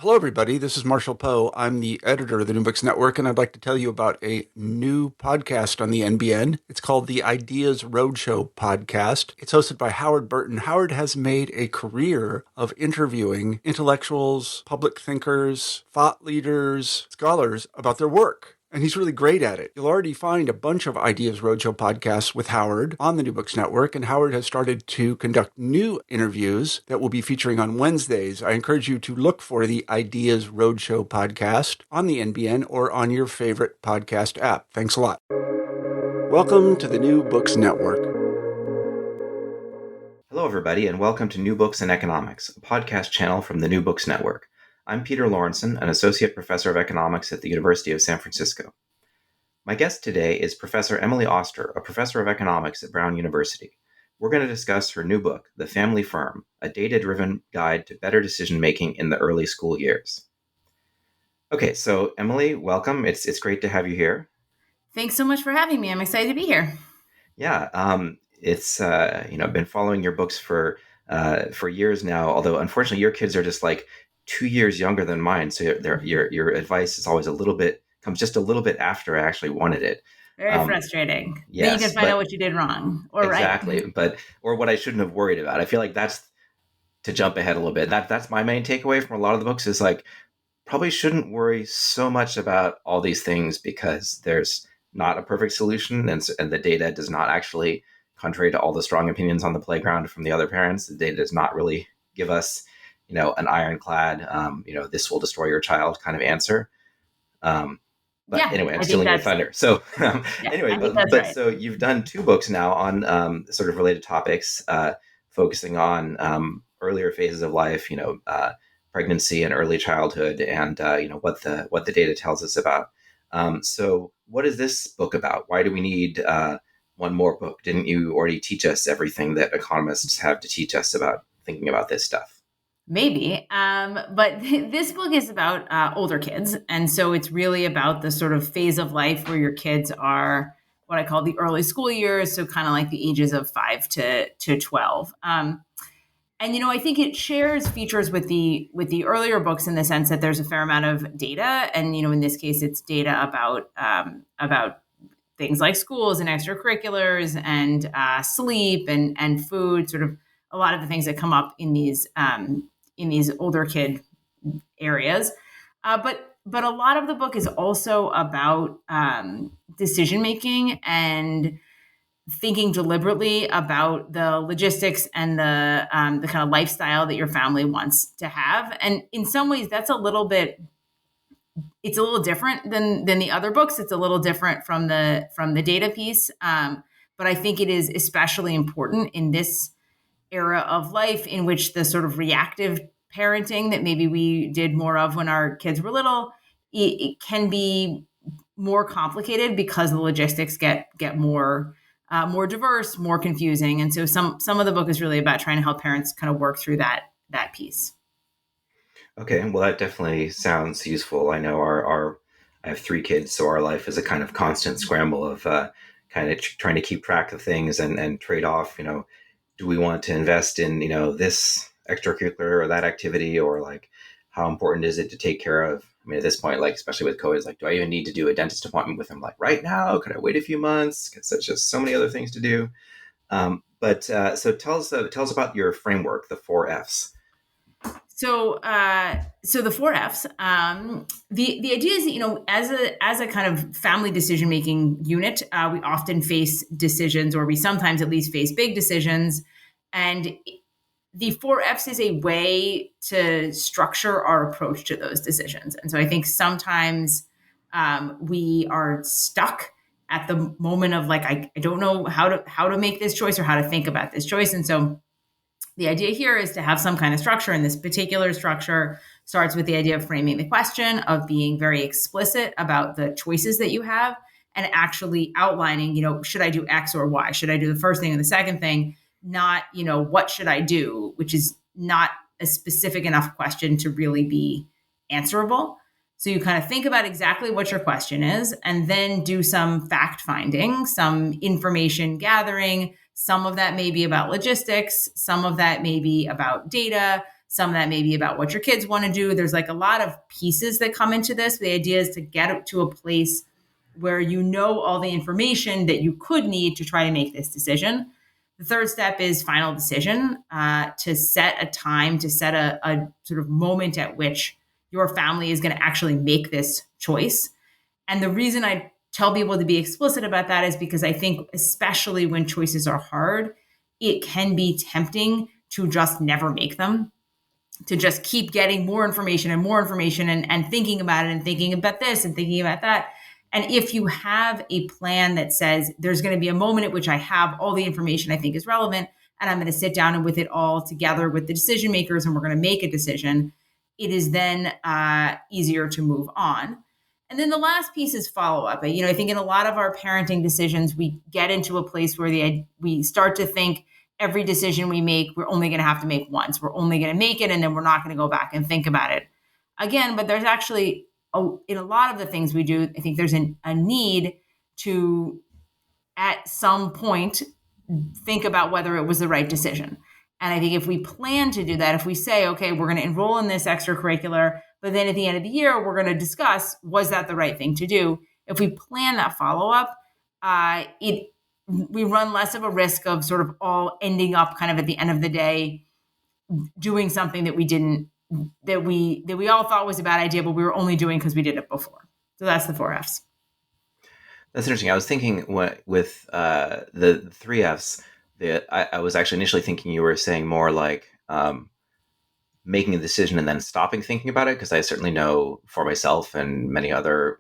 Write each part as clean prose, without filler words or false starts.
Hello, everybody. This is Marshall Poe. I'm the editor of the New Books Network, and I'd like to tell you about a new podcast on the NBN. It's called the Ideas Roadshow Podcast. It's hosted by Howard Burton. Howard has made a career of interviewing intellectuals, public thinkers, thought leaders, scholars about their work. And he's really great at it. You'll already find a bunch of Ideas Roadshow podcasts with Howard on the New Books Network, and Howard has started to conduct new interviews that will be featuring on Wednesdays. I encourage you to look for the Ideas Roadshow podcast on the NBN or on your favorite podcast app. Thanks a lot. Welcome to the New Books Network. Hello, everybody, and welcome to New Books in Economics, a podcast channel from the New Books Network. I'm Peter Lawrenson, an associate professor of economics at the University of San Francisco. My guest today is Professor Emily Oster, a professor of economics at Brown University. We're going to discuss her new book, The Family Firm, a data-driven guide to better decision-making in the early school years. Okay, so Emily, welcome. It's great to have you here. Thanks so much for having me. I'm excited to be here. Yeah, it's been following your books for years now. Although unfortunately, your kids are just like 2 years younger than mine, so your advice is always comes just a little bit after I actually wanted it. Very frustrating. Yes, then you can find out what you did wrong or exactly, right. or what I shouldn't have worried about. I feel like that's, to jump ahead a little bit, that's my main takeaway from a lot of the books is like, probably shouldn't worry so much about all these things because there's not a perfect solution, and the data does not actually, contrary to all the strong opinions on the playground from the other parents, the data does not really give us an ironclad, this will destroy your child kind of answer. Anyway, I'm stealing your thunder. So anyway, right. So you've done 2 books now on sort of related topics, focusing on earlier phases of life, pregnancy and early childhood, and what the data tells us about. So what is this book about? Why do we need one more book? Didn't you already teach us everything that economists have to teach us about thinking about this stuff? Maybe. But this book is about older kids. And so it's really about the sort of phase of life where your kids are what I call the early school years. So kind of like the ages of 5 to 12. And, I think it shares features with the earlier books in the sense that there's a fair amount of data. And, in this case, it's data about things like schools and extracurriculars and sleep and food, sort of a lot of the things that come up in these older kid areas. But a lot of the book is also about decision making and thinking deliberately about the logistics and the kind of lifestyle that your family wants to have. And in some ways, it's a little different than the other books. It's a little different from the data piece. But I think it is especially important in this era of life in which the sort of reactive parenting that maybe we did more of when our kids were little, it can be more complicated because the logistics get more diverse, more confusing. And so some of the book is really about trying to help parents kind of work through that piece. Okay, well, that definitely sounds useful. I know I have 3 kids, so our life is a kind of constant scramble of kind of trying to keep track of things and trade off, do we want to invest in, this extracurricular or that activity, or like how important is it to take care of, at this point, like, especially with COVID, it's like, do I even need to do a dentist appointment with him? Like right now, could I wait a few months? Because there's just so many other things to do. So tell us about your framework, the 4 Fs. So the 4 Fs, the idea is that, as a kind of family decision-making unit, we often face decisions, or we sometimes at least face big decisions. And the 4 Fs is a way to structure our approach to those decisions. And so I think sometimes we are stuck at the moment of like, I don't know how to make this choice or how to think about this choice. And so the idea here is to have some kind of structure, and this particular structure starts with the idea of framing the question, of being very explicit about the choices that you have, and actually outlining, should I do X or Y? Should I do the first thing or the second thing? Not, what should I do? Which is not a specific enough question to really be answerable. So you kind of think about exactly what your question is, and then do some fact finding, some information gathering. Some of that may be about logistics. Some of that may be about data. Some of that may be about what your kids want to do. There's like a lot of pieces that come into this. The idea is to get to a place where you know all the information that you could need to try to make this decision. The third step is final decision, to set a time, to set a sort of moment at which your family is going to actually make this choice. And the reason I tell people to be explicit about that is because I think, especially when choices are hard, it can be tempting to just never make them, to just keep getting more information and thinking about it and thinking about this and thinking about that. And if you have a plan that says there's going to be a moment at which I have all the information I think is relevant, and I'm going to sit down and with it all together with the decision makers, and we're going to make a decision, it is then easier to move on. And then the last piece is follow-up. I think in a lot of our parenting decisions, we get into a place where we start to think every decision we make, we're only going to have to make once. We're only going to make it, and then we're not going to go back and think about it again. But there's actually, in a lot of the things we do, I think there's a need to, at some point, think about whether it was the right decision. And I think if we plan to do that, if we say, okay, we're going to enroll in this extracurricular, but then at the end of the year, we're going to discuss, was that the right thing to do? If we plan that follow-up, we run less of a risk of sort of all ending up kind of at the end of the day doing something that we all thought was a bad idea, but we were only doing because we did it before. So that's the 4 Fs. That's interesting. I was thinking with the 3 Fs, I was actually initially thinking you were saying more like making a decision and then stopping thinking about it, because I certainly know for myself and many other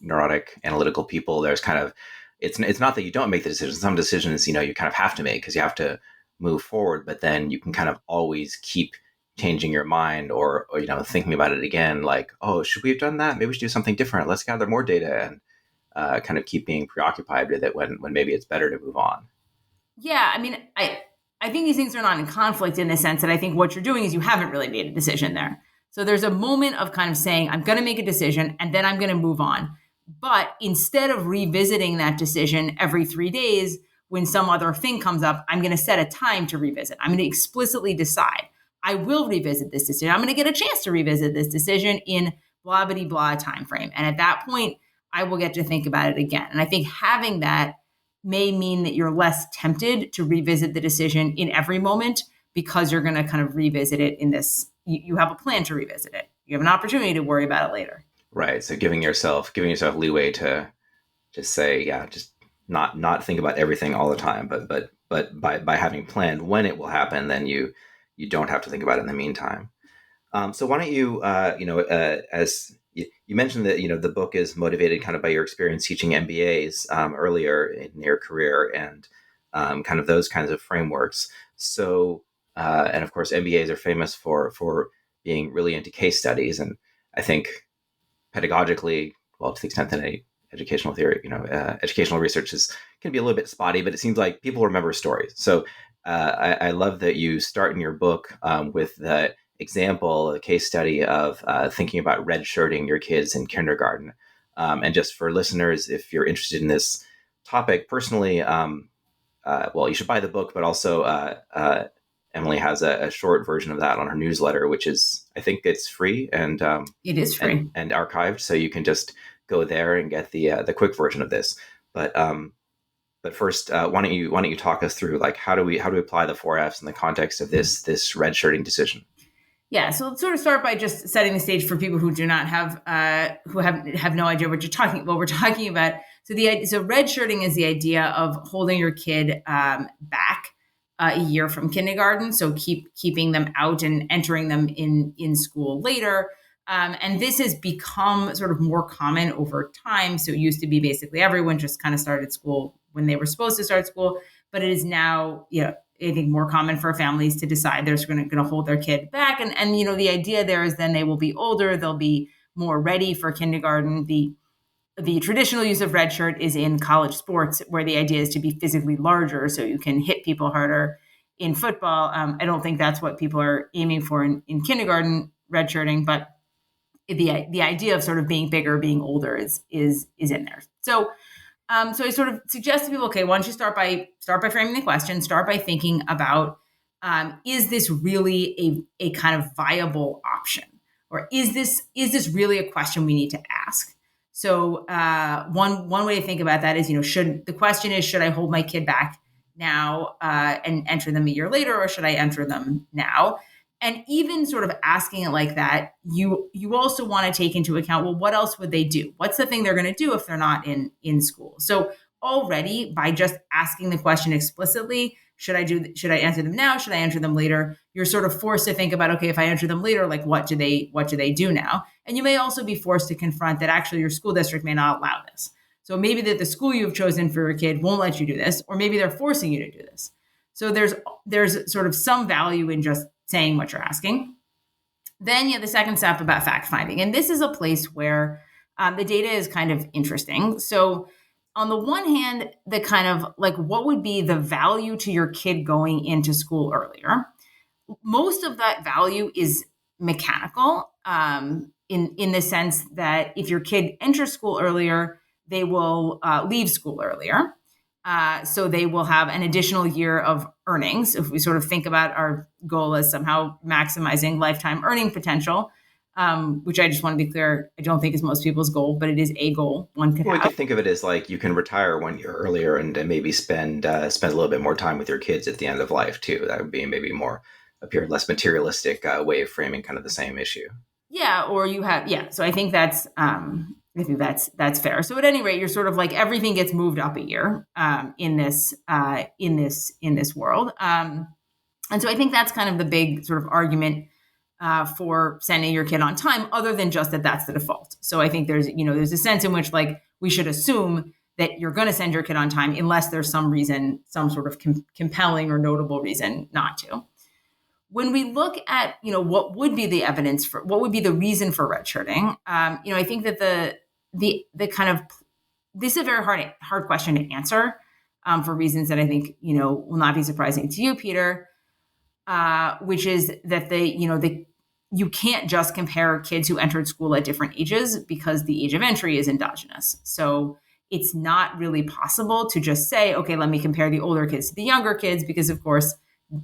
neurotic analytical people, there's kind of it's not that you don't make the decision. Some decisions you kind of have to make because you have to move forward, but then you can kind of always keep changing your mind or thinking about it again, like, oh, should we have done that? Maybe we should do something different. Let's gather more data, and kind of keep being preoccupied with it when maybe it's better to move on. Yeah, I mean, I think these things are not in conflict in the sense that I think what you're doing is you haven't really made a decision there. So there's a moment of kind of saying, I'm going to make a decision and then I'm going to move on. But instead of revisiting that decision every 3 days, when some other thing comes up, I'm going to set a time to revisit. I'm going to explicitly decide I will revisit this decision. I'm going to get a chance to revisit this decision in blah, blah, blah time frame. And at that point, I will get to think about it again. And I think having that may mean that you're less tempted to revisit the decision in every moment because you're going to kind of revisit it in this. You have a plan to revisit it. You have an opportunity to worry about it later. Right. So giving yourself leeway to just say, yeah, just not think about everything all the time, but by having planned when it will happen, then you don't have to think about it in the meantime. So why don't you, as you mentioned that, the book is motivated kind of by your experience teaching MBAs earlier in your career and kind of those kinds of frameworks. So, and of course, MBAs are famous for being really into case studies. And I think pedagogically, well, to the extent that any educational theory, educational research can be a little bit spotty, but it seems like people remember stories. So I love that you start in your book with the example, a case study of thinking about redshirting your kids in kindergarten. And just for listeners, if you're interested in this topic personally, you should buy the book, but also Emily has a short version of that on her newsletter, which is, I think it's free and it is free and archived. So you can just go there and get the quick version of this. But first, why don't you talk us through like how do we apply the 4 Fs in the context of this redshirting decision? Yeah, so let's sort of start by just setting the stage for people who do not have who have no idea what we're talking about. So redshirting is the idea of holding your kid back a year from kindergarten, so keeping them out and entering them in school later. And this has become sort of more common over time. So it used to be basically everyone just kind of started school when they were supposed to start school, but it is now, I think more common for families to decide they're going to hold their kid back. And the idea there is then they will be older, they'll be more ready for kindergarten. The traditional use of redshirt is in college sports, where the idea is to be physically larger so you can hit people harder. In football, I don't think that's what people are aiming for in kindergarten redshirting, but the idea of sort of being bigger, being older is in there. So I sort of suggest to people, okay, why don't you start by framing the question, start by thinking about is this really a kind of viable option? Or is this really a question we need to ask? So one way to think about that is, should I hold my kid back now and enter them a year later, or should I enter them now? And even sort of asking it like that, you also want to take into account, well, what else would they do? What's the thing they're going to do if they're not in school? So already by just asking the question explicitly, should I enter them now? Should I enter them later? You're sort of forced to think about, okay, if I enter them later, like what do they do now? And you may also be forced to confront that actually your school district may not allow this. So maybe that the school you've chosen for your kid won't let you do this, or maybe they're forcing you to do this. So there's sort of some value in just saying what you're asking. Then you have the second step about fact finding. And this is a place where the data is kind of interesting. So on the one hand, the kind of like, what would be the value to your kid going into school earlier? Most of that value is mechanical, in the sense that if your kid enters school earlier, they will leave school earlier. So they will have an additional year of earnings. If we sort of think about our goal as somehow maximizing lifetime earning potential, which I just want to be clear, I don't think is most people's goal, but it is a goal one could have. You could think of it as like you can retire 1 year earlier and maybe spend a little bit more time with your kids at the end of life too. That would be maybe more appear less materialistic way of framing kind of the same issue. Yeah, or you have So I think that's fair. So at any rate, you're sort of like everything gets moved up a year in this world, and so I think that's kind of the big sort of argument for sending your kid on time, other than just that's the default. So I think there's a sense in which like we should assume that you're going to send your kid on time unless there's some reason, some sort of compelling or notable reason not to. When we look at, what would be the evidence for, what would be the reason for redshirting, I think that the kind of, this is a very hard question to answer for reasons that I think, will not be surprising to you, Peter, which is that you can't just compare kids who entered school at different ages because the age of entry is endogenous. So it's not really possible to just say, okay, let me compare the older kids to the younger kids, because of course,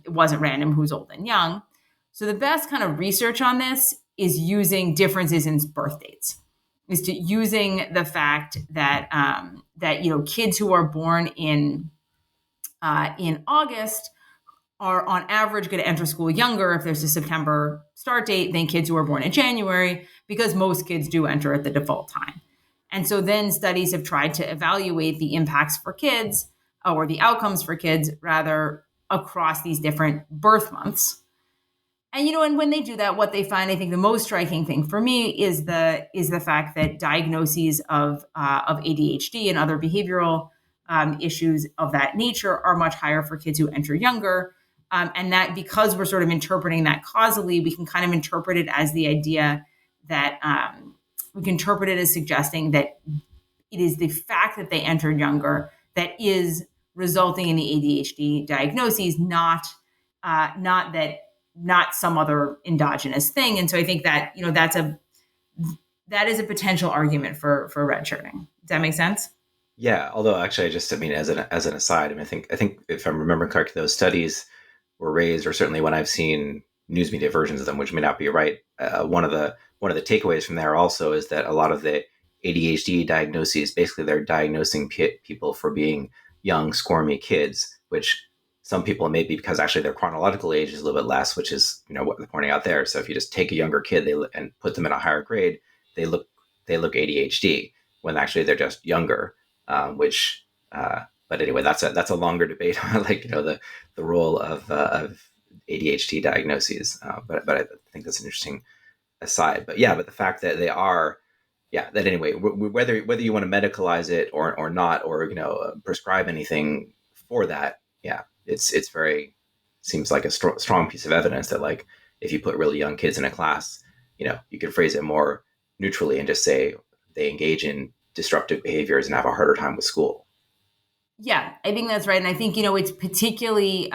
it wasn't random who's old and young. So the best kind of research on this is using differences in birth dates, is to using the fact that kids who are born in August are on average going to enter school younger if there's a September start date than kids who are born in January, because most kids do enter at the default time. And so then studies have tried to evaluate the impacts for kids, or the outcomes for kids rather, across these different birth months. And, and when they do that, what they find, I think the most striking thing for me is the fact that diagnoses of ADHD and other behavioral issues of that nature are much higher for kids who enter younger. And that because we're sort of interpreting that causally, we can kind of interpret it as the idea that we can interpret it as suggesting that it is the fact that they entered younger that is resulting in the ADHD diagnoses, not some other endogenous thing. And so I think that that is a potential argument for redshirting. Does that make sense? Yeah, although actually, as an aside, I think if I'm remembering correctly, those studies were raised, or certainly when I've seen news media versions of them, which may not be right. One of the takeaways from there also is that a lot of the ADHD diagnoses, basically they're diagnosing people for being young, squirmy kids, which some people may be because actually their chronological age is a little bit less, which is what they're pointing out there. So if you just take a younger kid and put them in a higher grade, they look ADHD when actually they're just younger. But anyway, that's a longer debate on the role of ADHD diagnoses. But I think that's an interesting aside. But the fact that they are. Yeah, that anyway, whether you want to medicalize it or not, or prescribe anything for that, it's very seems like a strong piece of evidence that like if you put really young kids in a class, you can phrase it more neutrally and just say they engage in disruptive behaviors and have a harder time with school. Yeah, I think that's right, and I think it's particularly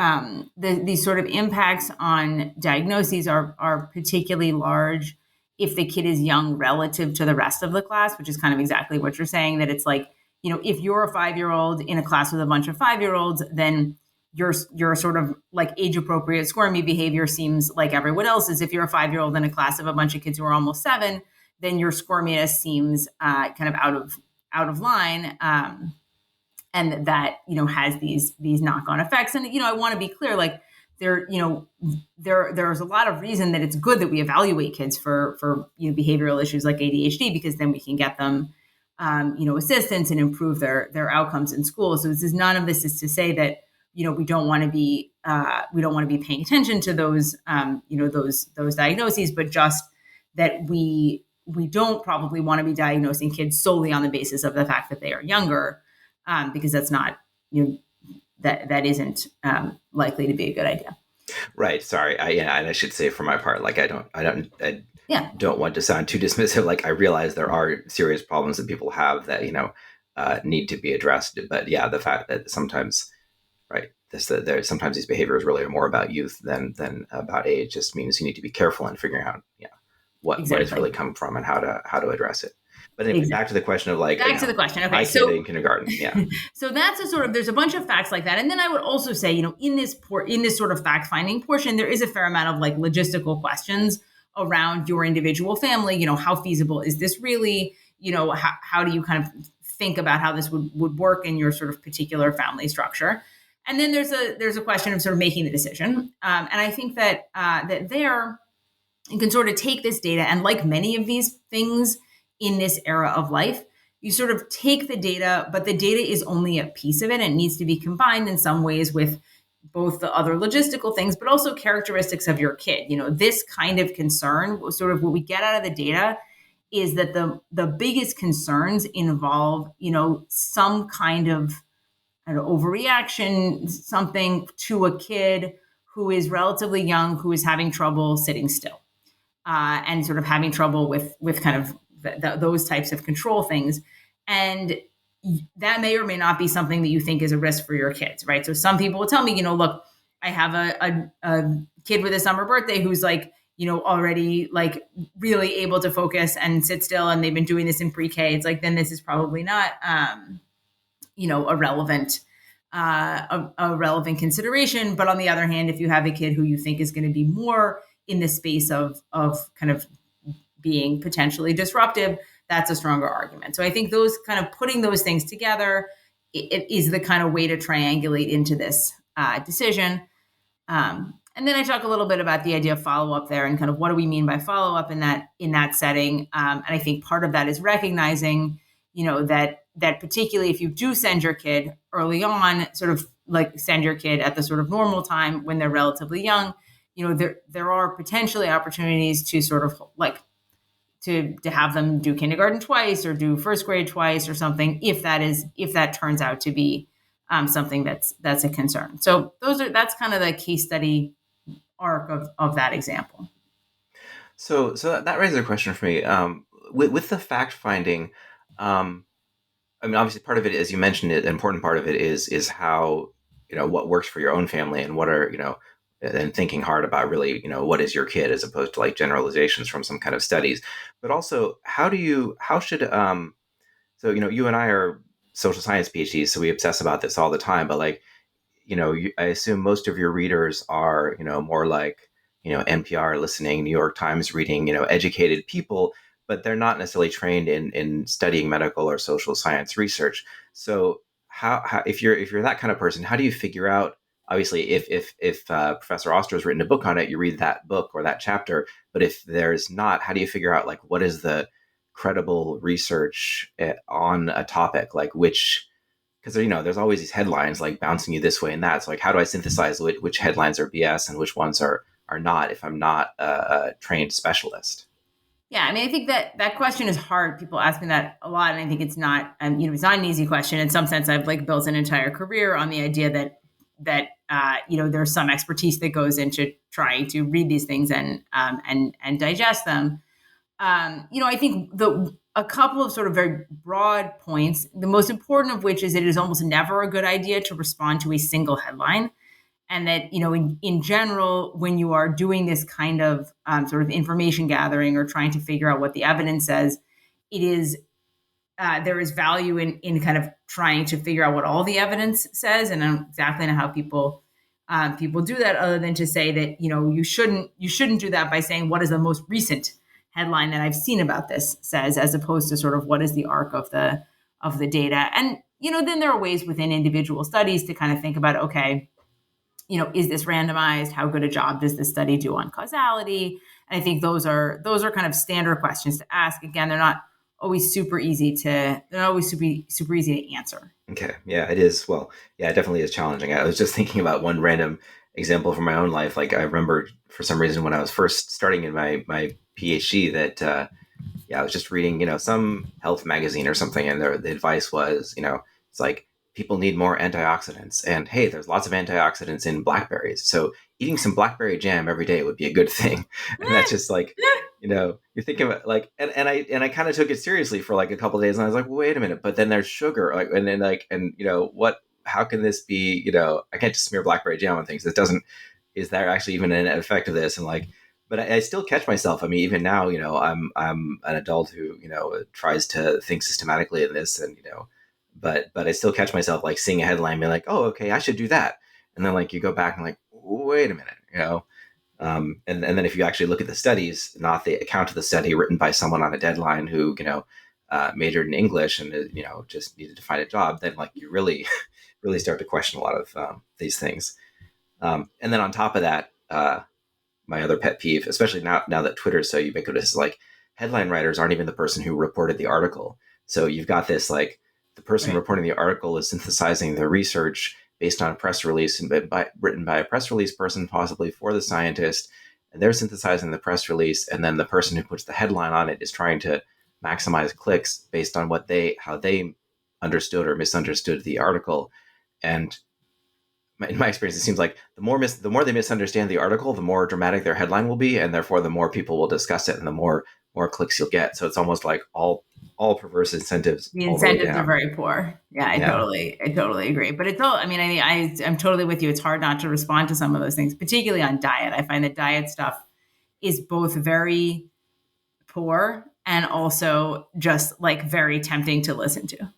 these sort of impacts on diagnoses are particularly large if the kid is young relative to the rest of the class, which is kind of exactly what you're saying, that it's like, if you're a 5-year-old in a class with a bunch of 5-year-olds, then your sort of like age appropriate squirmy behavior seems like everyone else's. If you're a 5-year-old in a class of a bunch of kids who are almost 7, then your squirminess seems kind of out of line. And that, has these knock-on effects. And, I want to be clear, like there's a lot of reason that it's good that we evaluate kids for behavioral issues like ADHD, because then we can get them, assistance and improve their outcomes in school. So none of this is to say that, we don't want to be paying attention to those, those diagnoses, but just that we don't probably want to be diagnosing kids solely on the basis of the fact that they are younger, because that's not, that isn't likely to be a good idea. Right. Sorry. I should say for my part, like I don't want to sound too dismissive. Like I realize there are serious problems that people have that, need to be addressed. But yeah, the fact that sometimes, right, sometimes these behaviors really are more about youth than about age just means you need to be careful in figuring out, what it's really come from and how to address it. But anyway, back to the question of to the question. Okay, my kid in kindergarten. Yeah. So that's there's a bunch of facts like that. And then I would also say, in this sort of fact finding portion, there is a fair amount of like logistical questions around your individual family. How feasible is this really? How do you kind of think about how this would work in your sort of particular family structure? And then there's a question of sort of making the decision. And I think that there you can sort of take this data, and like many of these things in this era of life, you sort of take the data, but the data is only a piece of it. And it needs to be combined in some ways with both the other logistical things, but also characteristics of your kid. This kind of concern, sort of what we get out of the data is that the biggest concerns involve, some kind of an overreaction, something to a kid who is relatively young, who is having trouble sitting still, and sort of having trouble with kind of those types of control things. And that may or may not be something that you think is a risk for your kids, right? So some people will tell me, look, I have a kid with a summer birthday who's like, already like really able to focus and sit still, and they've been doing this in pre-K. It's like, then this is probably not, a relevant consideration. But on the other hand, if you have a kid who you think is going to be more in the space of kind of being potentially disruptive, that's a stronger argument. So I think those kind of putting those things together is the kind of way to triangulate into this decision. And then I talk a little bit about the idea of follow-up there, and kind of what do we mean by follow-up in that setting. And I think part of that is recognizing, that particularly if you do send your kid early on, sort of like send your kid at the sort of normal time when they're relatively young, there are potentially opportunities to sort of like to have them do kindergarten twice or do first grade twice or something, if that turns out to be something that's a concern. So that's kind of the case study arc of that example. So that raises a question for me. With the fact finding, obviously part of it, as you mentioned, an important part of it is how, what works for your own family, and what are, and thinking hard about really, what is your kid, as opposed to like generalizations from some kind of studies. But also, you and I are social science PhDs, so we obsess about this all the time. But like, I assume most of your readers are, more like, NPR listening, New York Times reading, educated people, but they're not necessarily trained in studying medical or social science research. So how if you're that kind of person, how do you figure out? Obviously, if Professor Oster has written a book on it, you read that book or that chapter. But if there's not, how do you figure out like what is the credible research on a topic, like which? Because there's always these headlines like bouncing you this way and that. So like, how do I synthesize which headlines are BS and which ones are not if I'm not a trained specialist? Yeah, I think that question is hard. People ask me that a lot, and I think it's not it's not an easy question. In some sense, I've like built an entire career on the idea that there's some expertise that goes into trying to read these things and digest them. I think a couple of sort of very broad points, the most important of which is that it is almost never a good idea to respond to a single headline. And that, in general, when you are doing this kind of sort of information gathering or trying to figure out what the evidence says, it is there is value in kind of trying to figure out what all the evidence says, and I don't exactly know how people do that, other than to say that you shouldn't do that by saying what is the most recent headline that I've seen about this says, as opposed to sort of what is the arc of the data. And then there are ways within individual studies to kind of think about, okay, is this randomized? How good a job does this study do on causality? And I think those are kind of standard questions to ask. Again, they're not always super easy to answer. Okay. Yeah, it is. Well, yeah, it definitely is challenging. I was just thinking about one random example from my own life. Like, I remember for some reason when I was first starting in my PhD that, I was just reading, some health magazine or something. And the advice was, it's like, people need more antioxidants. And hey, there's lots of antioxidants in blackberries. So eating some blackberry jam every day would be a good thing. And that's just like, you're thinking about like, and I kind of took it seriously for like a couple of days, and I was like, well, wait a minute, but then there's sugar, like, and then like, and how can this be, I can't just smear blackberry jam on things. Is there actually even an effect of this? And like, but I still catch myself. I mean, even now, I'm an adult who, tries to think systematically in this, and, but I still catch myself like seeing a headline, being like, oh, okay, I should do that. And then like, you go back and like, wait a minute, and then if you actually look at the studies, not the account of the study written by someone on a deadline who, majored in English and, just needed to find a job, then like you really, really start to question a lot of these things. And then on top of that, my other pet peeve, especially now that Twitter is so ubiquitous, is like headline writers aren't even the person who reported the article. So you've got this, like, the person reporting the article is synthesizing the research based on a press release and written by a press release person, possibly for the scientist, and they're synthesizing the press release, and then the person who puts the headline on it is trying to maximize clicks based on how they understood or misunderstood the article. And in my experience, it seems like the more they misunderstand the article, the more dramatic their headline will be, and therefore the more people will discuss it, and the more clicks you'll get. So it's almost like all perverse incentives. The incentives are very poor. Yeah, I totally agree. But it's all, I mean, I'm totally with you. It's hard not to respond to some of those things, particularly on diet. I find that diet stuff is both very poor and also just like very tempting to listen to.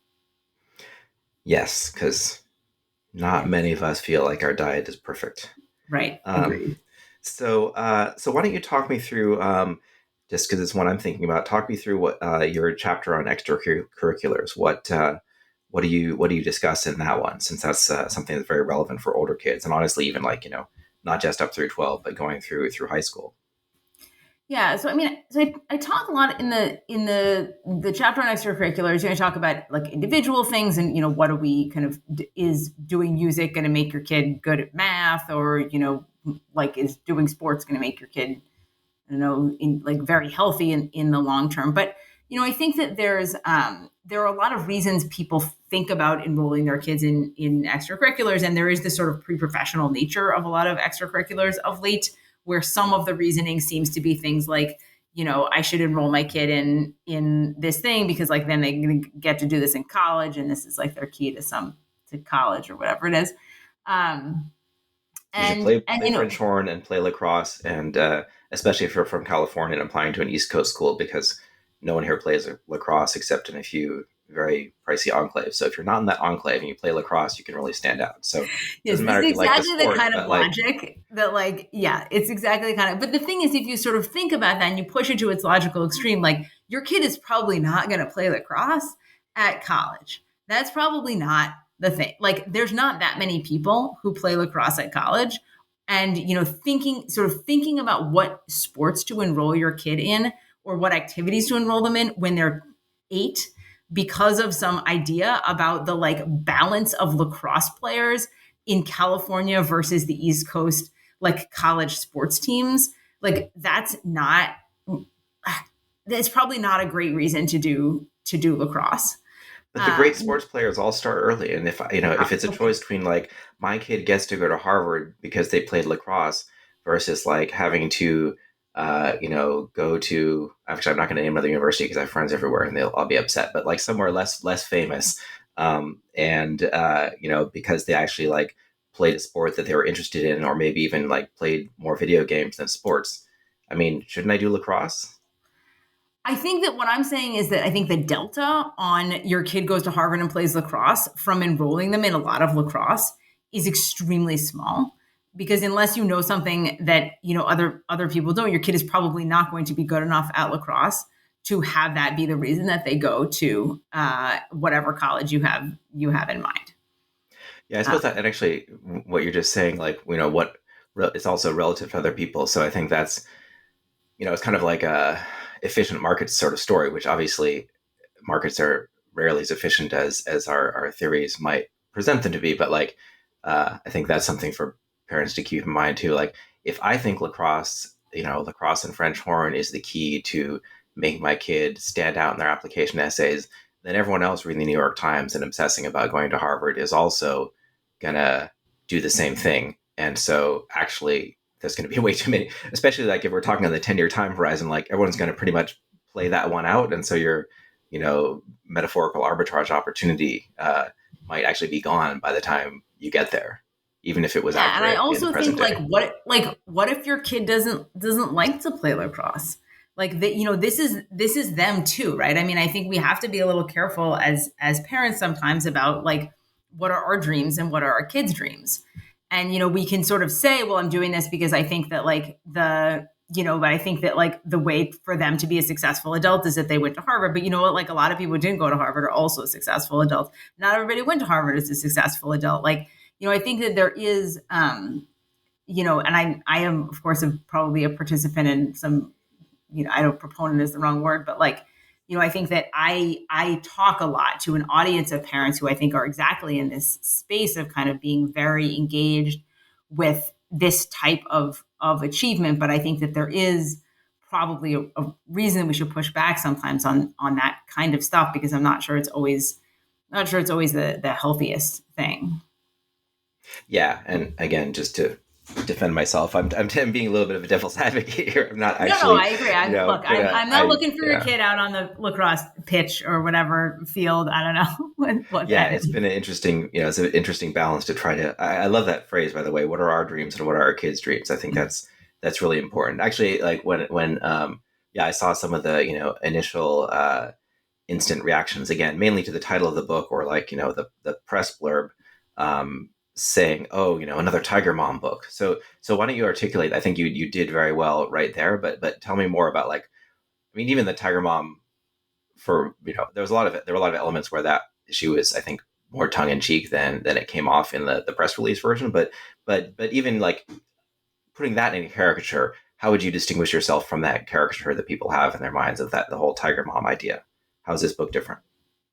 Yes, because not many of us feel like our diet is perfect. Right. Agreed. So why don't you talk me through, just because it's one I'm thinking about, talk me through what your chapter on extracurriculars. What do you discuss in that one, since that's something that's very relevant for older kids, and honestly, even like, not just up through 12, but going through high school. Yeah, so I mean, I talk a lot in the chapter on extracurriculars. I talk about like individual things, and what do we kind of, is doing music going to make your kid good at math, or like is doing sports going to make your kid, like very healthy in the long term. But I think that there are a lot of reasons people think about enrolling their kids in extracurriculars, and there is this sort of pre-professional nature of a lot of extracurriculars of late, where some of the reasoning seems to be things like, I should enroll my kid in this thing because like then they're going to get to do this in college, and this is like their key to college or whatever it is. And play French horn and play lacrosse, and especially if you're from California and applying to an East Coast school, because no one here plays lacrosse except in a few very pricey enclaves. So if you're not in that enclave and you play lacrosse, you can really stand out. So it doesn't matter if you like the sport. It's exactly the kind of logic that, like, yeah, it's exactly the kind of. But the thing is, if you sort of think about that and you push it to its logical extreme, like your kid is probably not going to play lacrosse at college. That's probably not the thing. Like, there's not that many people who play lacrosse at college. And, thinking about what sports to enroll your kid in, or what activities to enroll them in when they're 8, because of some idea about the like balance of lacrosse players in California versus the East Coast, like college sports teams, like that's probably not a great reason to do lacrosse. But the great sports players all start early. And if it's a choice between like my kid gets to go to Harvard because they played lacrosse versus like having to, go to, actually, I'm not going to name another university because I have friends everywhere and I'll be upset, but like somewhere less famous. Because they actually like played a sport that they were interested in, or maybe even like played more video games than sports. I mean, shouldn't I do lacrosse? I think that what I'm saying is that I think the delta on your kid goes to Harvard and plays lacrosse from enrolling them in a lot of lacrosse is extremely small, because unless you know something that, other people don't, your kid is probably not going to be good enough at lacrosse to have that be the reason that they go to whatever college you have in mind. Yeah, I suppose that, and actually what you're just saying, like, what it's also relative to other people. So I think that's, it's kind of like a efficient markets sort of story, which obviously markets are rarely as efficient as our theories might present them to be. But like, I think that's something for parents to keep in mind too. Like, if I think lacrosse and French horn is the key to making my kid stand out in their application essays, then everyone else reading the New York Times and obsessing about going to Harvard is also gonna do the same thing. And so actually there's going to be way too many, especially like if we're talking on the 10-year time horizon, like everyone's going to pretty much play that one out. And so your, metaphorical arbitrage opportunity might actually be gone by the time you get there, even if it was accurate. And I also think what if your kid doesn't like to play lacrosse? Like this is them too, right? I mean, I think we have to be a little careful as parents sometimes about like, what are our dreams and what are our kids' dreams? And, we can sort of say, well, I'm doing this because I think that but I think that like the way for them to be a successful adult is that they went to Harvard. But you know what? Like a lot of people who didn't go to Harvard are also successful adults. Not everybody went to Harvard as a successful adult. Like, I think that there is, and I am, of course, probably a participant in some, I know proponent is the wrong word, but like, I think that I talk a lot to an audience of parents who I think are exactly in this space of kind of being very engaged with this type of achievement. But I think that there is probably a reason we should push back sometimes on that kind of stuff, because I'm not sure it's always the healthiest thing. Yeah. And again, just to defend myself, I'm being a little bit of a devil's advocate here. I'm not actually. No, I agree. I'm not looking for your kid out on the lacrosse pitch or whatever field. I don't know. It's been an interesting, it's an interesting balance to try to. I love that phrase, by the way. What are our dreams and what are our kids' dreams? I think that's really important. Actually, like when I saw some of the initial instant reactions, again, mainly to the title of the book, or like the press blurb. Saying, oh, another Tiger Mom book. So why don't you articulate? I think you did very well right there, but tell me more about, like, I mean, even the Tiger Mom, for there were a lot of elements where that issue is, I think, more tongue in cheek than it came off in the press release version. But even like putting that in a caricature, how would you distinguish yourself from that caricature that people have in their minds of the whole Tiger Mom idea? How is this book different?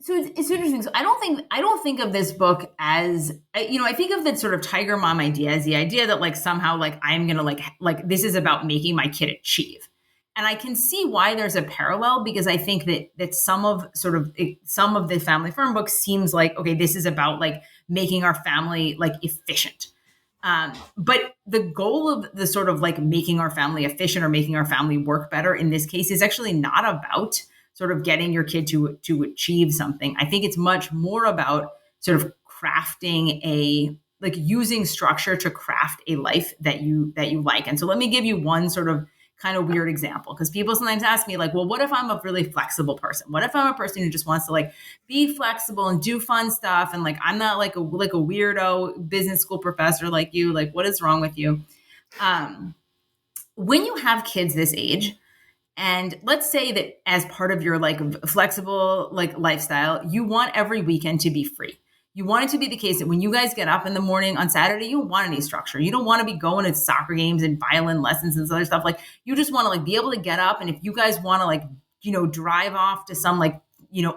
So it's interesting. So I don't think of this book as, I think of the sort of Tiger Mom idea as the idea that like somehow like I'm going to like this is about making my kid achieve. And I can see why there's a parallel, because I think that some of the Family Firm books seems like, okay, this is about like making our family like efficient. But the goal of the sort of like making our family efficient or making our family work better in this case is actually not about sort of getting your kid to achieve something. I think it's much more about sort of crafting using structure to craft a life that you like. And so let me give you one sort of kind of weird example, because people sometimes ask me like, well, what if I'm a really flexible person? What if I'm a person who just wants to like be flexible and do fun stuff? And like, I'm not like a weirdo business school professor like you, like what is wrong with you? When you have kids this age, and let's say that as part of your like flexible like lifestyle, you want every weekend to be free. You want it to be the case that when you guys get up in the morning on Saturday, you don't want any structure. You don't want to be going to soccer games and violin lessons and other stuff. Like you just want to like be able to get up. And if you guys want to like, drive off to some like,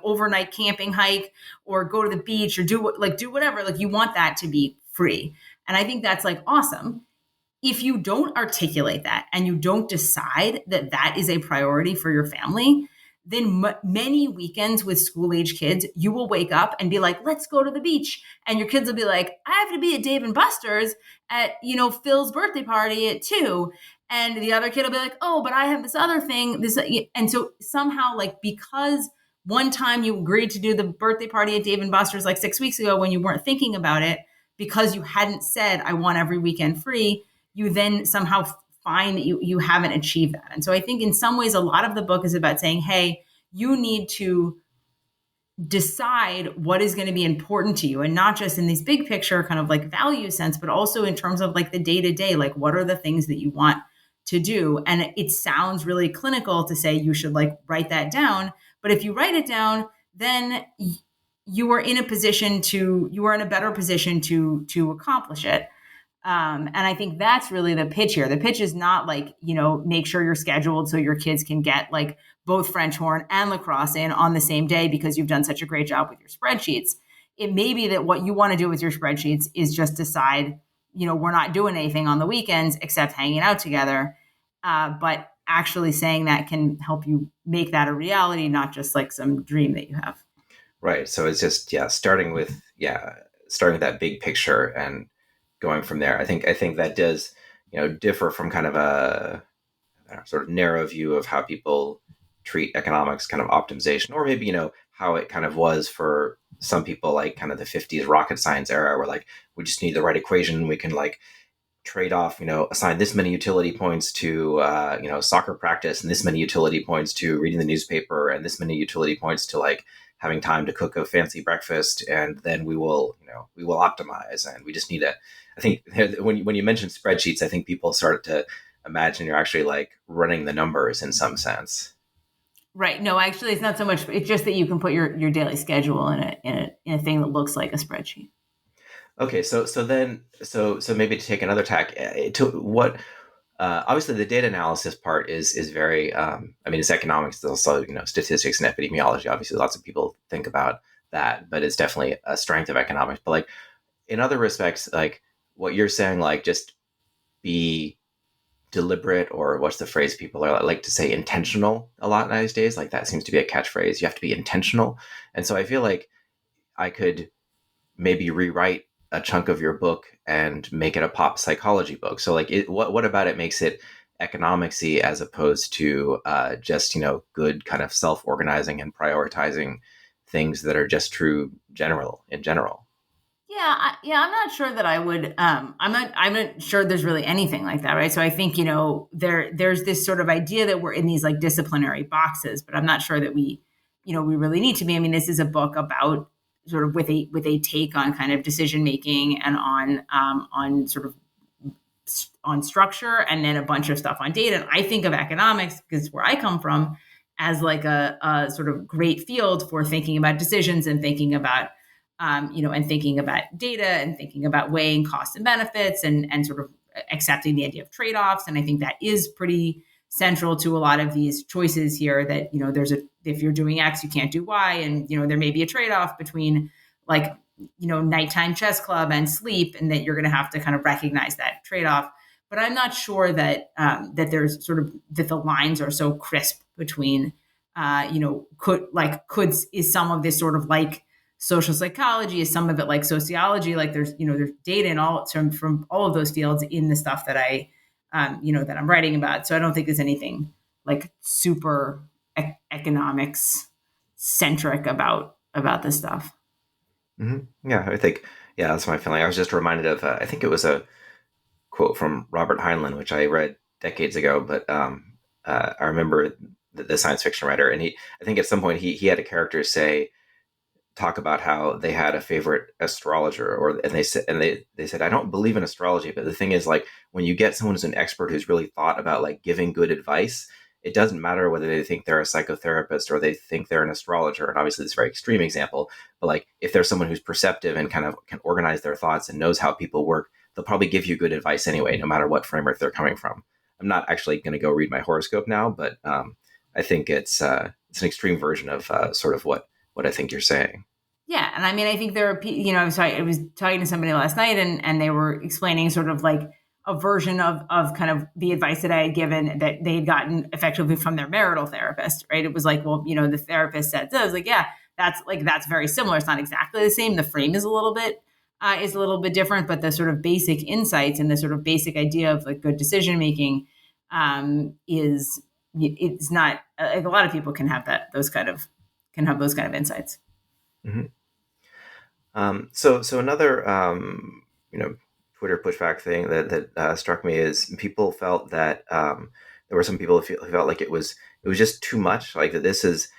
overnight camping hike or go to the beach or do whatever, like you want that to be free. And I think that's like awesome. If you don't articulate that and you don't decide that that is a priority for your family, then many weekends with school-age kids, you will wake up and be like, let's go to the beach. And your kids will be like, I have to be at Dave & Buster's at, Phil's birthday party at 2. And the other kid will be like, oh, but I have this other thing. And so somehow, like, because one time you agreed to do the birthday party at Dave & Buster's like 6 weeks ago when you weren't thinking about it, because you hadn't said, I want every weekend free, you then somehow find that you haven't achieved that. And so I think in some ways, a lot of the book is about saying, hey, you need to decide what is going to be important to you, and not just in this big picture kind of like value sense, but also in terms of like the day to day, like what are the things that you want to do. And it sounds really clinical to say you should like write that down, but if you write it down, then you are in a better position to accomplish it. And I think that's really the pitch here. The pitch is not like, make sure you're scheduled so your kids can get like both French horn and lacrosse in on the same day because you've done such a great job with your spreadsheets. It may be that what you want to do with your spreadsheets is just decide, we're not doing anything on the weekends except hanging out together. But actually saying that can help you make that a reality, not just like some dream that you have. Right. So it's just, starting with that big picture and going from there. I think that does, differ from kind of a sort of narrow view of how people treat economics kind of optimization, or maybe, how it kind of was for some people, like kind of the 50s rocket science era, where like, we just need the right equation. We can like trade off, assign this many utility points to, soccer practice, and this many utility points to reading the newspaper, and this many utility points to like having time to cook a fancy breakfast. And then we will optimize. And we just need I think when you mention spreadsheets, I think people start to imagine you're actually like running the numbers in some sense. Right. No, actually, it's not so much. It's just that you can put your daily schedule in a thing that looks like a spreadsheet. Okay, so maybe to take another tack to what obviously the data analysis part is very it's economics, there's also statistics and epidemiology. Obviously, lots of people think about that, but it's definitely a strength of economics. But like in other respects, like what you're saying, like just be deliberate, or what's the phrase people are like to say, intentional a lot these days. Like that seems to be a catchphrase. You have to be intentional, and so I feel like I could maybe rewrite a chunk of your book and make it a pop psychology book. So like what about it makes it economicsy as opposed to just good kind of self-organizing and prioritizing things that are just true in general? I'm not sure that I would. I'm not sure there's really anything like that, right? So I think there's this sort of idea that we're in these like disciplinary boxes, but I'm not sure that we really need to be. I mean, this is a book about sort of with a take on kind of decision making and on sort of on structure, and then a bunch of stuff on data. And I think of economics, because where I come from, as like a sort of great field for thinking about decisions and thinking about and thinking about data and thinking about weighing costs and benefits and sort of accepting the idea of trade-offs. And I think that is pretty central to a lot of these choices here, that, if you're doing X, you can't do Y. And, there may be a trade-off between like, nighttime chess club and sleep, and that you're going to have to kind of recognize that trade-off. But I'm not sure that there's sort of that the lines are so crisp between, is some of this sort of like social psychology, is some of it like sociology, like there's data and all from all of those fields in the stuff that I, that I'm writing about. So I don't think there's anything like super economics centric about this stuff. Mm-hmm. Yeah, I think, that's my feeling. I was just reminded of, I think it was a quote from Robert Heinlein, which I read decades ago, but I remember the science fiction writer, and I think at some point he had a character talk about how they had a favorite astrologer, and they said, I don't believe in astrology, but the thing is, like, when you get someone who's an expert who's really thought about like giving good advice, it doesn't matter whether they think they're a psychotherapist or they think they're an astrologer. And obviously it's a very extreme example, but like if there's someone who's perceptive and kind of can organize their thoughts and knows how people work, they'll probably give you good advice anyway, no matter what framework they're coming from. I'm not actually going to go read my horoscope now, but I think it's an extreme version of sort of what I think you're saying. Yeah. And I mean, I think there are, I was talking to somebody last night, and they were explaining sort of like a version of kind of the advice that I had given that they had gotten effectively from their marital therapist, right? It was like, well, the therapist said, so I was like, yeah, that's very similar. It's not exactly the same. The frame is a little bit different, but the sort of basic insights and the sort of basic idea of like good decision-making it's not like a lot of people can have those kind of insights. Mm-hmm. So another, Twitter pushback thing that struck me is people felt that there were some people who felt like it was just too much, like that this is,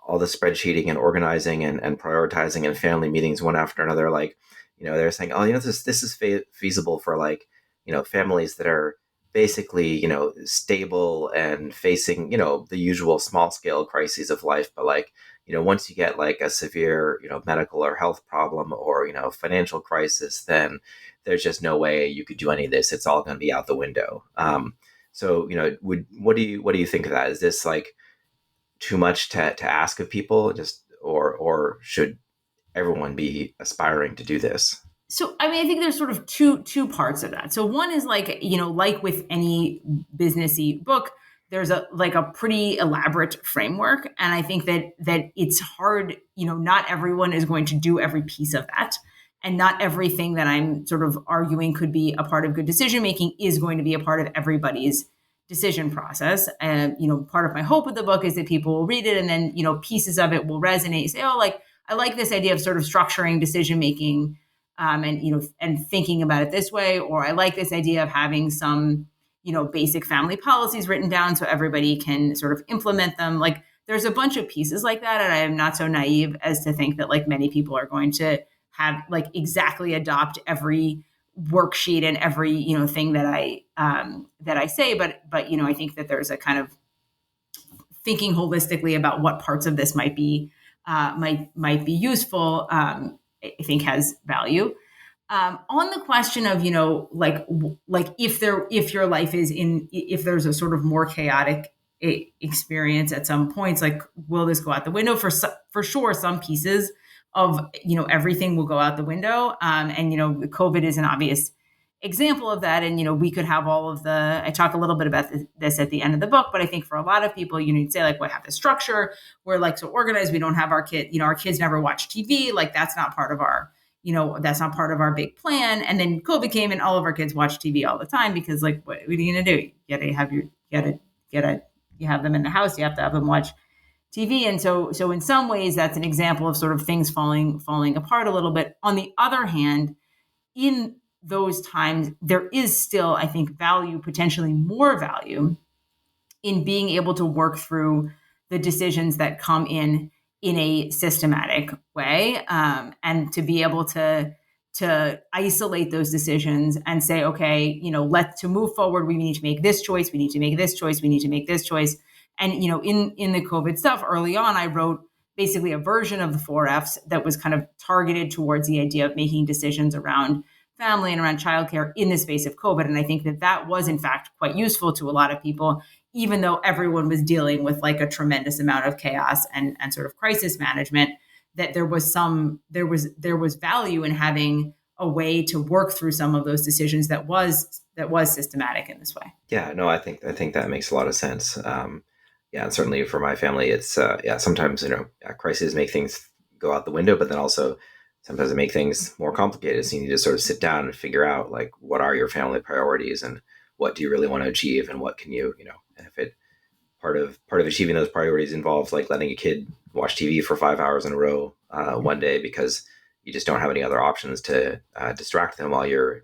all the spreadsheeting and organizing and prioritizing and family meetings one after another. Like, they're saying, oh, this is feasible for like, families that are basically, stable and facing, the usual small scale crises of life. But like, once you get like a severe, medical or health problem or, financial crisis, then there's just no way you could do any of this. It's all going to be out the window. So, what do you think of that? Is this like too much to ask of people, just or should everyone be aspiring to do this? So, I mean, I think there's sort of two parts of that. So one is like, like with any businessy book, there's a pretty elaborate framework. And I think that it's hard, not everyone is going to do every piece of that. And not everything that I'm sort of arguing could be a part of good decision making is going to be a part of everybody's decision process. And, part of my hope with the book is that people will read it and then, pieces of it will resonate. Say, oh, like, I like this idea of sort of structuring decision making and thinking about it this way, or I like this idea of having some, basic family policies written down so everybody can sort of implement them. Like there's a bunch of pieces like that. And I am not so naive as to think that like many people are going to have like exactly adopt every worksheet and every, thing that I say. But, I think that there's a kind of thinking holistically about what parts of this might be useful. I think has value. On the question of, like if your life is if there's a sort of more chaotic experience at some points, like, will this go out the window? For sure, some pieces of, everything will go out the window. And, COVID is an obvious example of that. And, we could have I talk a little bit about this at the end of the book, but I think for a lot of people, you'd say like, we have the structure, we're like so organized. We don't have our kids never watch TV. Like that's not part of our, that's not part of our big plan. And then COVID came and all of our kids watch TV all the time because like, what are you going to do? You have them in the house. You have to have them watch TV. And so in some ways that's an example of sort of things falling apart a little bit. On the other hand, in those times, there is still, I think, potentially more value in being able to work through the decisions that come in a systematic way, and to be able to isolate those decisions and say, okay, to move forward, we need to make this choice, we need to make this choice, we need to make this choice. And, in the COVID stuff early on, I wrote basically a version of the 4Fs that was kind of targeted towards the idea of making decisions around family and around childcare in the space of COVID. And I think that was in fact quite useful to a lot of people, even though everyone was dealing with like a tremendous amount of chaos and sort of crisis management, that there was value in having a way to work through some of those decisions that was systematic in this way. Yeah, no, I think that makes a lot of sense. Yeah, and certainly for my family, it's sometimes crises make things go out the window, but then also sometimes it make things more complicated. So you need to sort of sit down and figure out like what are your family priorities and what do you really want to achieve and what can you and if it part of achieving those priorities involves like letting a kid watch TV for 5 hours in a row one day because you just don't have any other options to distract them while you're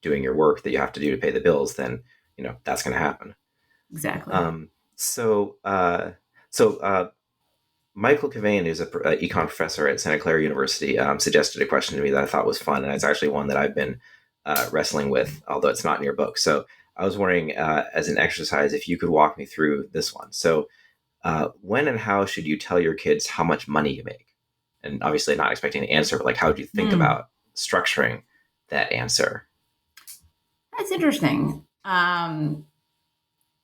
doing your work that you have to do to pay the bills, then that's going to happen. Exactly. So Michael Cavane, who's an econ professor at Santa Clara University, suggested a question to me that I thought was fun, and it's actually one that I've been wrestling with, although it's not in your book. So I was wondering, as an exercise, if you could walk me through this one. So when and how should you tell your kids how much money you make? And obviously not expecting an answer, but like how do you think about structuring that answer? That's interesting.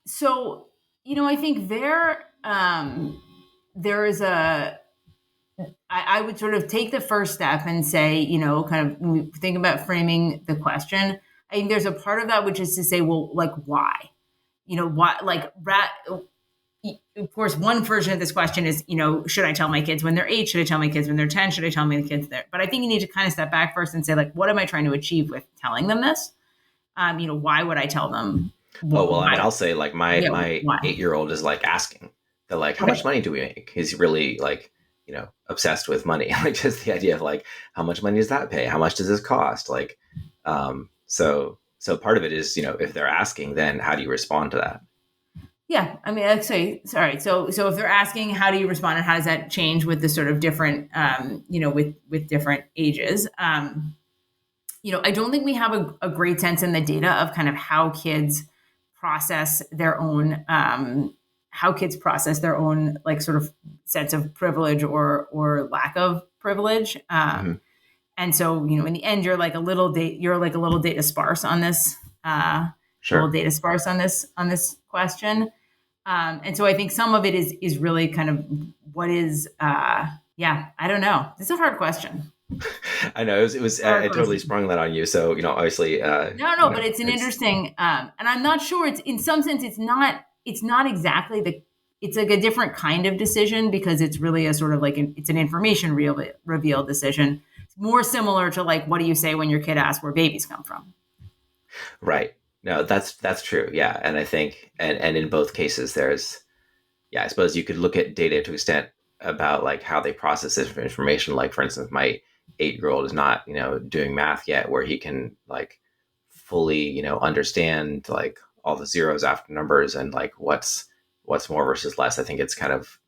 So, I think there is I would sort of take the first step and say, kind of when we think about framing the question, I think there's a part of that which is to say, well, like, why? Why? Like, of course, one version of this question is, should I tell my kids when they're 8? Should I tell my kids when they're 10? Should I tell my kids there? But I think you need to kind of step back first and say, like, what am I trying to achieve with telling them this? Why would I tell them? Well, I mean, I'll say like my 8-year-old is like asking, they're like, how much money do we make? He's really like, obsessed with money. Like just the idea of like, how much money does that pay? How much does this cost? Like, So part of it is, if they're asking, then how do you respond to that? Yeah, I mean, I'd say, sorry. So if they're asking, how do you respond, and how does that change with the sort of different, with different ages? I don't think we have a great sense in the data of kind of how kids process their own, like sort of sense of privilege or lack of privilege. Mm-hmm. And so, in the end, you're like a little data sparse on this, Sure. on this question. And so I think some of it is really kind of what is, I don't know. This is a hard question. I know I totally sprung that on you. So, obviously, No, but it's an interesting, and I'm not sure it's, in some sense, it's not exactly it's like a different kind of decision, because it's really a sort of like, it's an information reveal decision. It's more similar to like, what do you say when your kid asks where babies come from? Right. No, that's true. Yeah. And I think, and in both cases, I suppose you could look at data to an extent about like how they process this information. Like, for instance, my 8-year-old is not, doing math yet, where he can like fully, understand like all the zeros after numbers and like what's more versus less. I think it's kind of,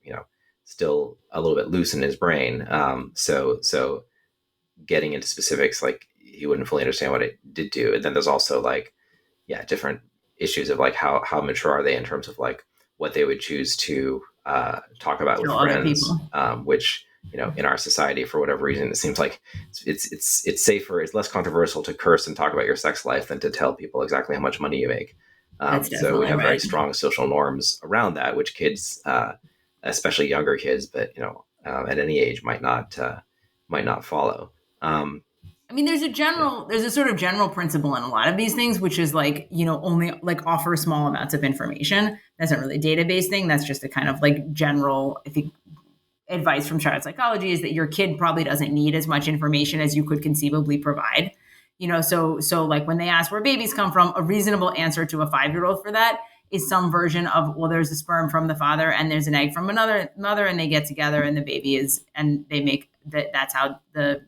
still a little bit loose in his brain. So getting into specifics, like he wouldn't fully understand what it did do. And then there's also like, different issues of like how mature are they in terms of like what they would choose to talk about with friends, which, in our society, for whatever reason, it seems like it's safer, it's less controversial to curse and talk about your sex life than to tell people exactly how much money you make. So we have very strong social norms around that, which kids, especially younger kids, but at any age might not follow. I mean, there's a sort of general principle in a lot of these things, which is like, only like offer small amounts of information. That's not really a database thing. That's just a kind of like general, I think, advice from child psychology, is that your kid probably doesn't need as much information as you could conceivably provide. So like when they ask where babies come from, a reasonable answer to a 5-year-old for that is some version of, well, there's a sperm from the father and there's an egg from another mother, and they get together and the baby is, and they make that. That's how the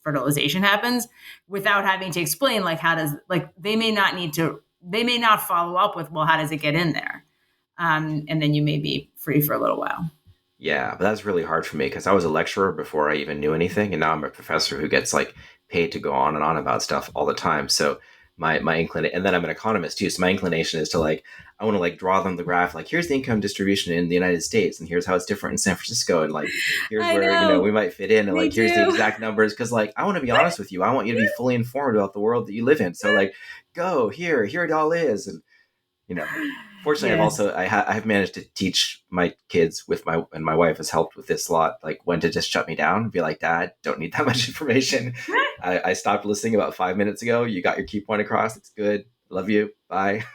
fertilization happens, without having to explain like how does, like they may not follow up with, well, how does it get in there? And then you may be free for a little while. Yeah, but that's really hard for me because I was a lecturer before I even knew anything, and now I'm a professor who gets like paid to go on and on about stuff all the time. So my inclination, and then I'm an economist too. So my inclination is to like, I want to like draw them the graph, like here's the income distribution in the United States, and here's how it's different in San Francisco, and like here's where we might fit in, and like here's the exact numbers, because like I want to be honest with you, I want you to be fully informed about the world that you live in. So like, go here it all is, and fortunately, yes. I've managed to teach my kids and my wife has helped with this a lot, like when to just shut me down and be like, Dad, don't need that much information. I stopped listening about 5 minutes ago. You got your key point across. It's good. Love you. Bye.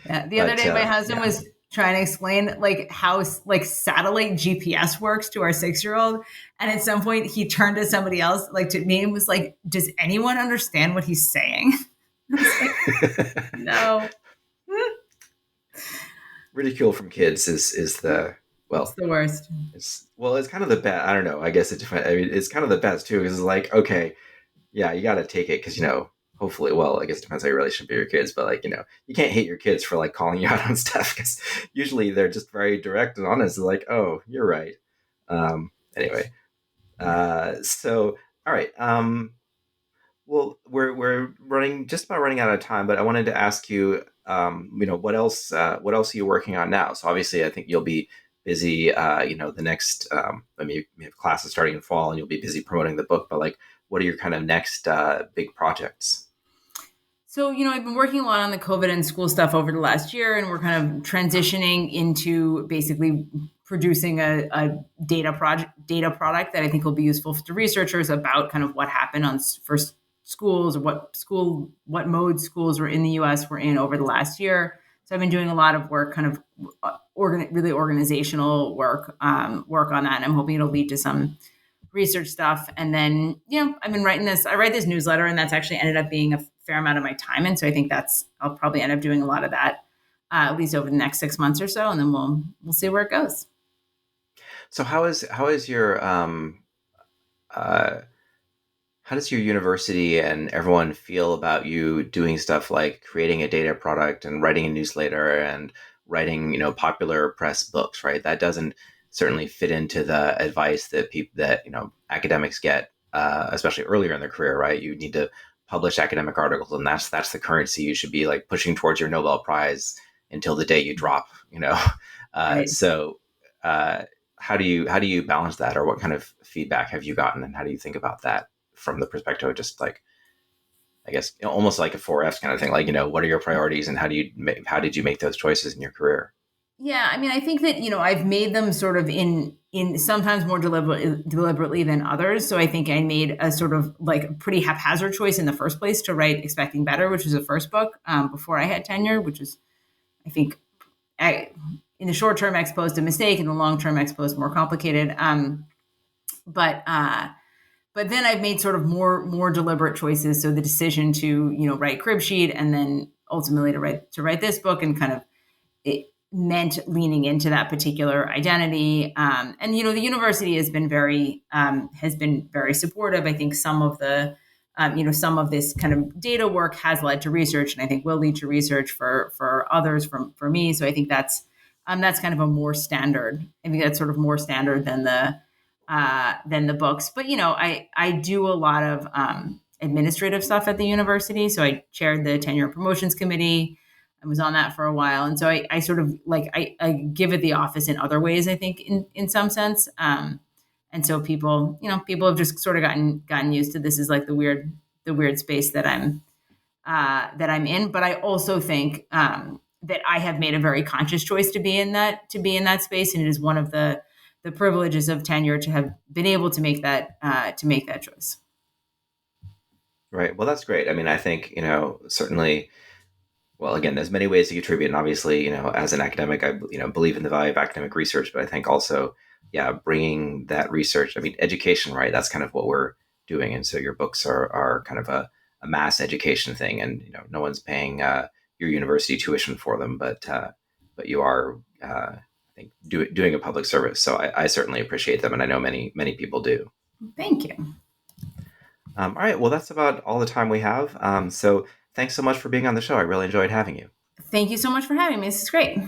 Yeah. The other day, my husband was trying to explain like how like satellite GPS works to our 6-year-old. And at some point he turned to somebody else, like to me, and was like, does anyone understand what he's saying? Like, no. Ridicule from kids is it's the worst. It's kind of the best. I don't know. I guess it's kind of the best too, because it's like, okay, yeah, you got to take it because hopefully, I guess it depends how your relationship with your kids, but like you can't hate your kids for like calling you out on stuff, because usually they're just very direct and honest. They're like, oh, you're right. Anyway, so all right. Well, we're just about running out of time, but I wanted to ask you, what else are you working on now? So obviously I think you'll be busy, the next, you have classes starting in fall and you'll be busy promoting the book, but like, what are your kind of next big projects? So, I've been working a lot on the COVID and school stuff over the last year, and we're kind of transitioning into basically producing a data product that I think will be useful to researchers about kind of what happened for schools, or what mode schools were in the U.S. were in over the last year. So I've been doing a lot of work, kind of really organizational work on that. And I'm hoping it'll lead to some research stuff. And then, I've been I write this newsletter, and that's actually ended up being a fair amount of my time. And so I think I'll probably end up doing a lot of that, at least over the next 6 months or so. And then we'll see where it goes. So how is your, how does your university and everyone feel about you doing stuff like creating a data product and writing a newsletter and writing, popular press books, right? That doesn't certainly fit into the advice that people that, academics get, especially earlier in their career, right? You need to publish academic articles, and that's the currency you should be like pushing towards your Nobel Prize until the day you drop, Right. So how do you balance that, or what kind of feedback have you gotten, and how do you think about that from the perspective of just like, I guess, almost like a 4Fs kind of thing, like, what are your priorities and how did you make those choices in your career? Yeah, I mean, I think that I've made them sort of in sometimes more deliberately than others. So I think I made a sort of like pretty haphazard choice in the first place to write Expecting Better, which was the first book before I had tenure, which was, I think, in the short term exposed a mistake, in the long term exposed more complicated. But then I've made sort of more deliberate choices. So the decision to write Crib Sheet, and then ultimately to write this book, and kind of it meant leaning into that particular identity. And the university has been very supportive. I think some of the some of this kind of data work has led to research, and I think will lead to research for others, for me. So I think that's kind of a more standard. I think that's sort of more standard than the books. But I do a lot of administrative stuff at the university. So I chaired the tenure and promotions committee. I was on that for a while, and so I sort of like I give it the office in other ways, I think, in some sense. And so people have just sort of gotten used to this is like the weird space that I'm in. But I also think that I have made a very conscious choice to be in that space, and it is one of the privileges of tenure to have been able to make that choice. Right. Well, that's great. I mean, I think, certainly, well, again, there's many ways to contribute. And obviously, as an academic, I, believe in the value of academic research, but I think also, yeah, bringing that research, I mean, education, right? That's kind of what we're doing. And so your books are kind of a mass education thing, and, no one's paying your university tuition for them, but you are, I think, doing a public service. So I certainly appreciate them. And I know many, many people do. Thank you. All right. Well, that's about all the time we have. So thanks so much for being on the show. I really enjoyed having you. Thank you so much for having me. This is great.